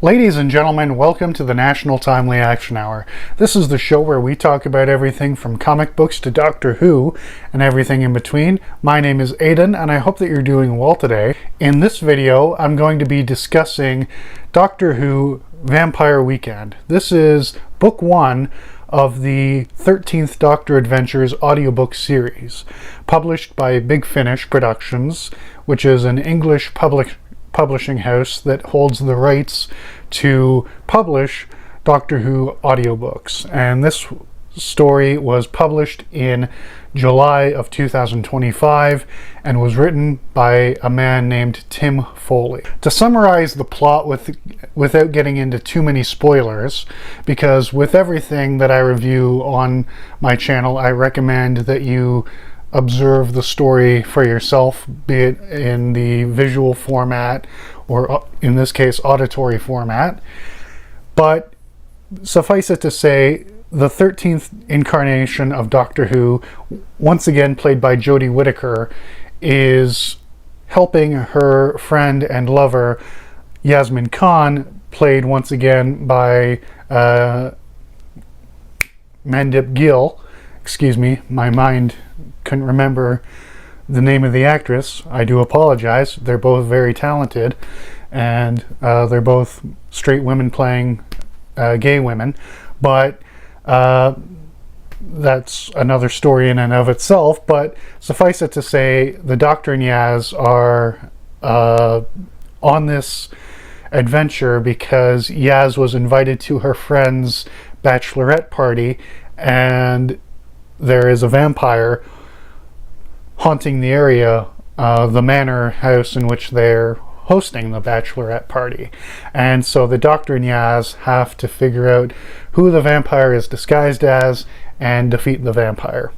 Ladies and gentlemen, welcome to the National Timely Action Hour. This is the show where we talk about everything from comic books to Doctor Who and everything in between. My name is Aidan and I hope that you're doing well today. In this video, I'm going to be discussing Doctor Who Vampire Weekend. This is book 1 of the 13th Doctor Adventures audiobook series, published by Big Finish Productions, which is an English publishing house that holds the rights to publish Doctor Who audiobooks. And this story was published in July of 2025 and was written by a man named Tim Foley. To summarize the plot without getting into too many spoilers, because with everything that I review on my channel, I recommend that you observe the story for yourself, be it in the visual format or in this case auditory format. But suffice it to say, the 13th incarnation of Doctor Who, once again played by Jodie Whittaker, is helping her friend and lover Yasmin Khan, played once again by Mandip Gill. Excuse me, my mind couldn't remember the name of the actress. I do apologize. They're both very talented, and they're both straight women playing gay women, but that's another story in and of itself. But suffice it to say, the Doctor and Yaz are on this adventure because Yaz was invited to her friend's bachelorette party, and there is a vampire haunting the area, the manor house in which they're hosting the bachelorette party. And so the Doctor and Yaz have to figure out who the vampire is disguised as and defeat the vampire.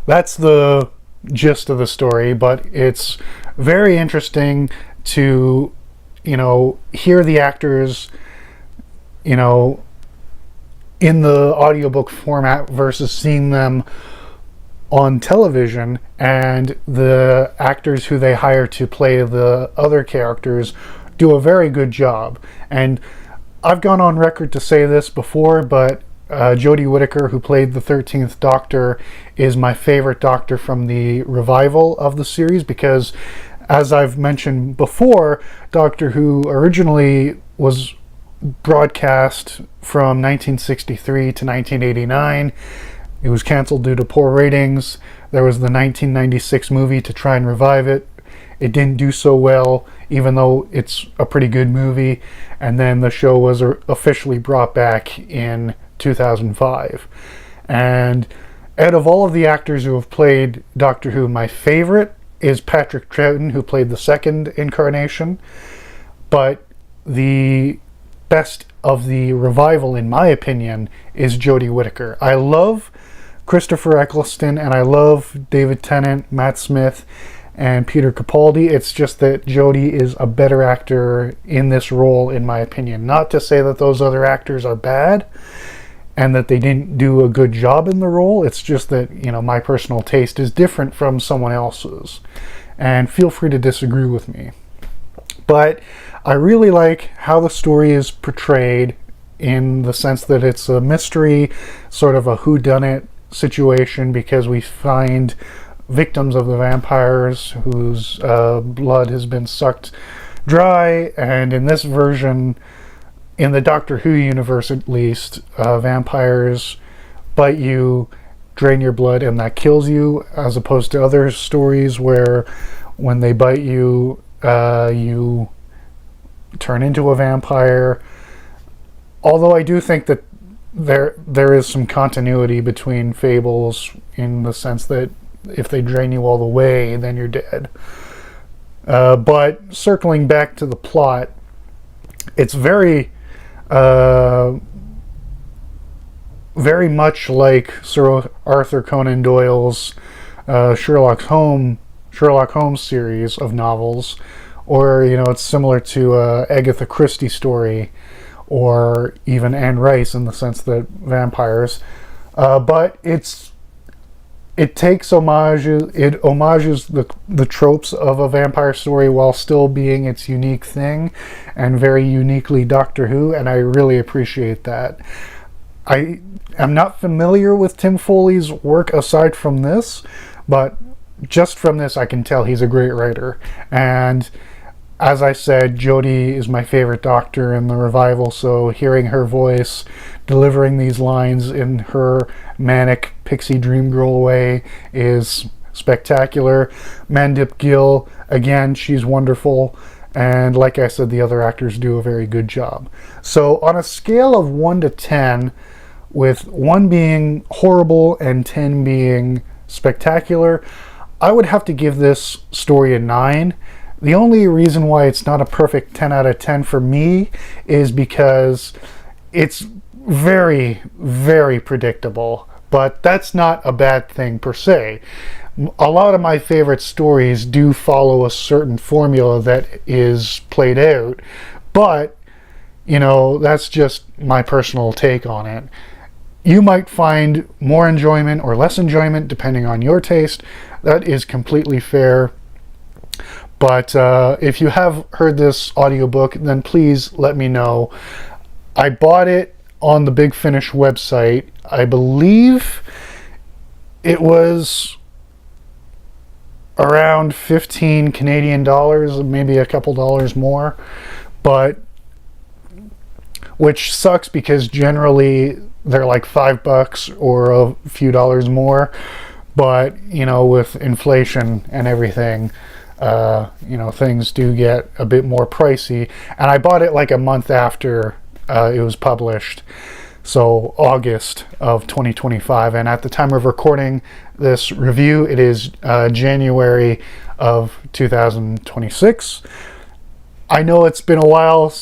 That's the gist of the story, but it's very interesting to, hear the actors, in the audiobook format versus seeing them on television, and the actors who they hire to play the other characters do a very good job. And I've gone on record to say this before, but Jodie Whittaker, who played the 13th Doctor, is my favorite Doctor from the revival of the series, because as I've mentioned before, Doctor Who originally was broadcast from 1963 to 1989. It was canceled due to poor ratings. There was the 1996 movie to try and revive it. It didn't do so well, even though it's a pretty good movie. And then the show was officially brought back in 2005. And out of all of the actors who have played Doctor Who, my favorite is Patrick Troughton, who played the second incarnation. But the best of the revival, in my opinion, is Jodie Whittaker. I love Christopher Eccleston, and I love David Tennant, Matt Smith, and Peter Capaldi. It's just that Jodie is a better actor in this role, in my opinion. Not to say that those other actors are bad and that they didn't do a good job in the role. It's just that, my personal taste is different from someone else's. And feel free to disagree with me. But I really like how the story is portrayed, in the sense that it's a mystery, sort of a whodunit situation, because we find victims of the vampires whose blood has been sucked dry. And in this version, in the Doctor Who universe at least, vampires bite you, drain your blood, and that kills you, as opposed to other stories where when they bite you, you turn into a vampire. Although I do think that there is some continuity between fables, in the sense that if they drain you all the way, then you're dead. But circling back to the plot, it's very much like Sir Arthur Conan Doyle's Sherlock Holmes series of novels, or it's similar to Agatha Christie story, or even Anne Rice, in the sense that vampires. But it's it homages the tropes of a vampire story while still being its unique thing, and very uniquely Doctor Who, and I really appreciate that. I am not familiar with Tim Foley's work aside from this, but just from this I can tell he's a great writer. And as I said, Jodie is my favorite Doctor in the revival, so hearing her voice delivering these lines in her manic pixie dream girl way is spectacular. Mandip Gill, again, she's wonderful, and like I said, the other actors do a very good job. So on a scale of 1 to 10, with 1 being horrible and 10 being spectacular, I would have to give this story a 9. The only reason why it's not a perfect 10 out of 10 for me is because it's very, very predictable. But that's not a bad thing per se. A lot of my favorite stories do follow a certain formula that is played out, but, you know, that's just my personal take on it. You might find more enjoyment or less enjoyment depending on your taste. That is completely fair. But if you have heard this audiobook, then please let me know. I bought it on the Big Finish website. I believe it was around 15 Canadian dollars, maybe a couple dollars more. But which sucks because generally they're like $5 or a few dollars more. But, you know, with inflation and everything, you know, things do get a bit more pricey. And I bought it like a month after it was published, so August of 2025. And at the time of recording this review, it is January of 2026. I know it's been a while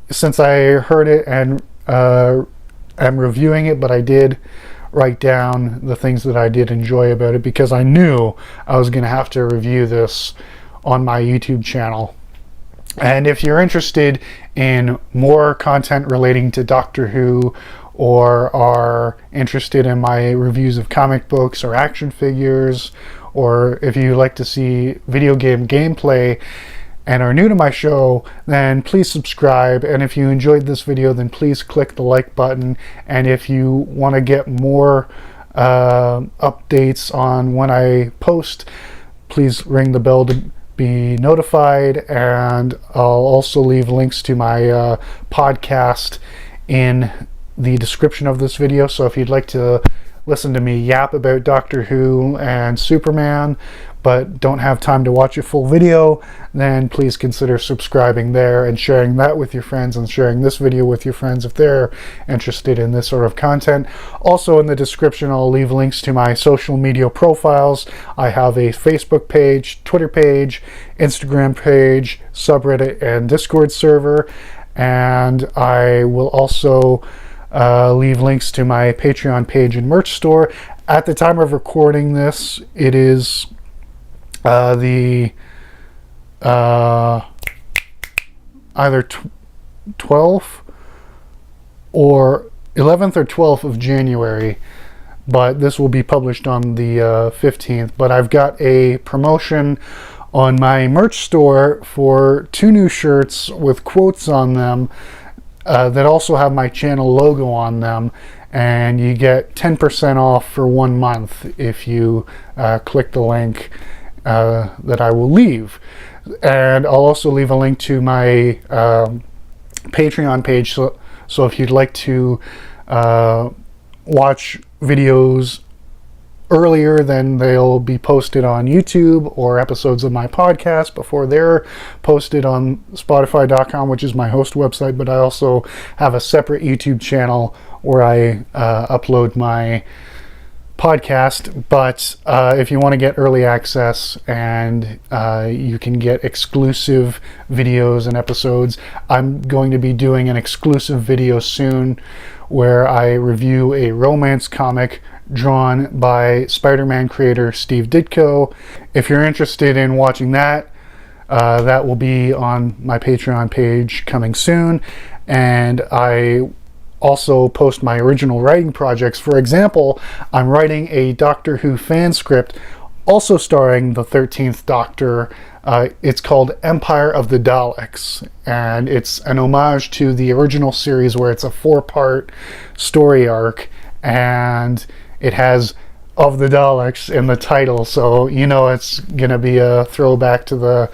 since I heard it and am reviewing it, but I did write down the things that I did enjoy about it because I knew I was going to have to review this on my YouTube channel. And if you're interested in more content relating to Doctor Who, or are interested in my reviews of comic books or action figures, or if you like to see video game gameplay and are new to my show, then please subscribe. And if you enjoyed this video, then please click the like button. And if you want to get more updates on when I post, please ring the bell to be notified. And I'll also leave links to my podcast in the description of this video. So if you'd like to listen to me yap about Doctor Who and Superman, but don't have time to watch a full video, then please consider subscribing there and sharing that with your friends, and sharing this video with your friends if they're interested in this sort of content. Also in the description, I'll leave links to my social media profiles. I have a Facebook page, Twitter page, Instagram page, subreddit, and Discord server. And I will also leave links to my Patreon page and merch store. At the time of recording this, it is the either 12th or 11th or 12th of January, but this will be published on the 15th. But I've got a promotion on my merch store for 2 new shirts with quotes on them that also have my channel logo on them, and you get 10% off for 1 month if you click the link that I will leave. And I'll also leave a link to my Patreon page, so if you'd like to watch videos earlier, then they'll be posted on YouTube, or episodes of my podcast before they're posted on Spotify.com, which is my host website. But I also have a separate YouTube channel where I upload my podcast. But if you want to get early access and you can get exclusive videos and episodes, I'm going to be doing an exclusive video soon where I review a romance comic drawn by Spider-Man creator Steve Ditko. If you're interested in watching that, that will be on my Patreon page coming soon. And I also post my original writing projects. For example, I'm writing a Doctor Who fan script also starring the 13th Doctor. It's called Empire of the Daleks, and it's an homage to the original series where it's a 4-part story arc, and it has "of the Daleks" in the title, so you know it's gonna be a throwback to the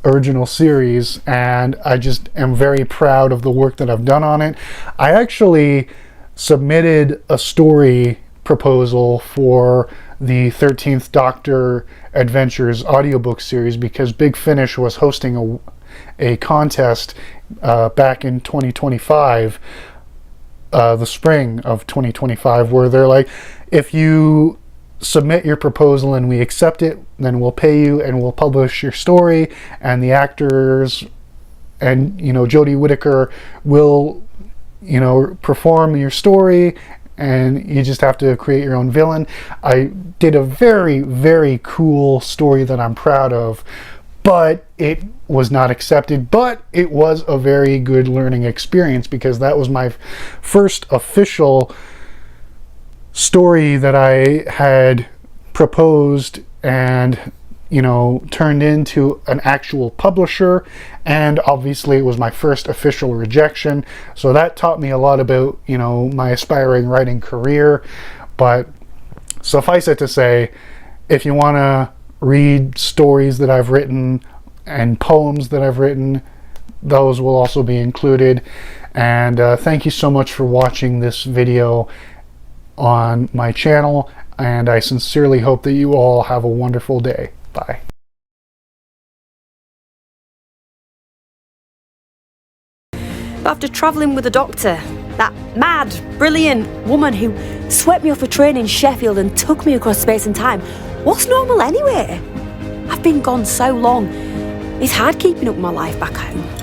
original series, and I just am very proud of the work that I've done on it. I actually submitted a story proposal for the 13th Doctor Adventures audiobook series because Big Finish was hosting a contest back in 2025, the spring of 2025, where they're like, if you submit your proposal and we accept it, then we'll pay you and we'll publish your story, and the actors and, you know, Jodie Whittaker will, you know, perform your story, and you just have to create your own villain. I did a very, very cool story that I'm proud of, but it was not accepted. But it was a very good learning experience because that was my first official story that I had proposed and, you know, turned into an actual publisher, and obviously it was my first official rejection, so that taught me a lot about, you know, my aspiring writing career. But suffice it to say, if you want to read stories that I've written and poems that I've written, those will also be included. And thank you so much for watching this video on my channel, and I sincerely hope that you all have a wonderful day. Bye. After travelling with the Doctor, that mad, brilliant woman who swept me off a train in Sheffield and took me across space and time, what's normal anyway? I've been gone so long, it's hard keeping up my life back home.